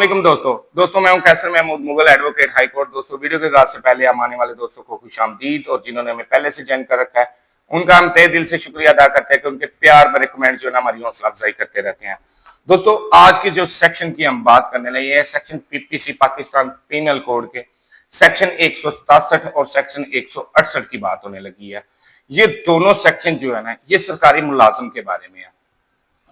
अस्सलाम दोस्तों मैं हूं Qaiser Mahmood Mughal advocate high court. दोस्तों वीडियो के आगाज से पहले हम आने वाले दोस्तों को खुशामदीद और जिन्होंने हमें पहले से ज्वाइन कर रखा है उनका हम तहे दिल से शुक्रिया अदा करते हैं कि उनके प्यार भरे कमेंट जो है ना हमारी हौसला अफजाई करते रहते हैं। दोस्तों आज के जो सेक्शन की हम बात करने लगे हैं section PPC Pakistan penal code के सेक्शन 167 और सेक्शन 168 की बात होने लगी है। ये दोनों सेक्शन जो है ना ये सरकारी मुलाजिम के बारे में है।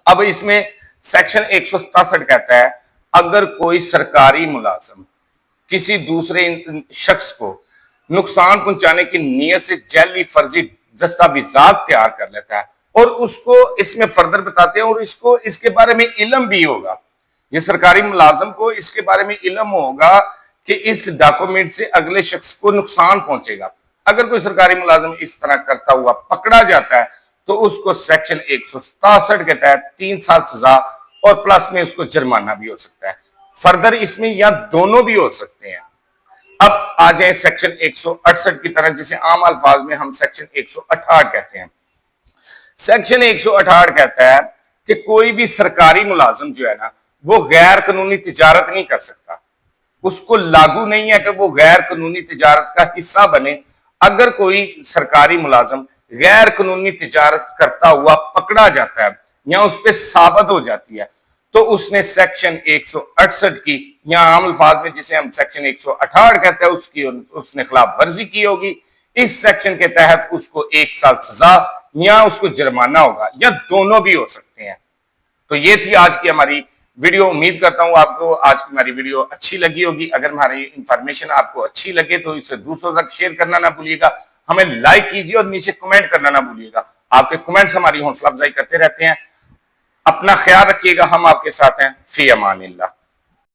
अब इसमें सेक्शन 167 कहता है अगर कोई सरकारी मुलाजिम किसी दूसरे शख्स को नुकसान पहुंचाने की नीयत से जाली फर्जी दस्तावेजात तैयार कर लेता है और उसको इसमें फर्दर बताते हैं और इसको इसके बारे में इल्म भी होगा, ये सरकारी मुलाजिम को इसके बारे में इल्म होगा कि इस डॉक्यूमेंट से अगले शख्स को नुकसान पहुंचेगा। अगर कोई सरकारी मुलाजिम इस तरह करता हुआ पकड़ा जाता है तो उसको सेक्शन 167 के तहत 3 साल सजा और प्लस में उसको जुर्माना भी हो सकता है। फर्दर इसमें या दोनों भी हो सकते हैं। अब आ जाए सेक्शन 168 की तरह जिसे आम अल्फाज में हम सेक्शन 168 कहते हैं। सेक्शन 168 कहता है कि कोई भी सरकारी मुलाजिम जो है ना वो गैर कानूनी तिजारत नहीं कर सकता, उसको लागू नहीं है कि वो गैर कानूनी तिजारत का हिस्सा बने। अगर कोई सरकारी मुलाजिम गैर कानूनी तिजारत करता हुआ पकड़ा जाता है या उस पर साबित हो जाती है तो उसने सेक्शन 168 की या आम अल्फाज में जिसे हम सेक्शन 168 कहते हैं उसकी उसने खिलाफ वर्जी की होगी। इस सेक्शन के तहत उसको 1 साल सजा या उसको जुर्माना होगा या दोनों भी हो सकते हैं। तो ये थी आज की हमारी वीडियो। उम्मीद करता हूं आपको आज की हमारी वीडियो अच्छी लगी होगी। अगर हमारी इंफॉर्मेशन आपको अच्छी लगे तो इसे दूसरों तक शेयर करना ना भूलिएगा, हमें लाइक कीजिए और नीचे कमेंट करना ना भूलिएगा। आपके कमेंट्स हमारी हौसला अफजाई करते रहते हैं। अपना ख्याल रखिएगा, हम आपके साथ हैं। फी अमानिल्लाह।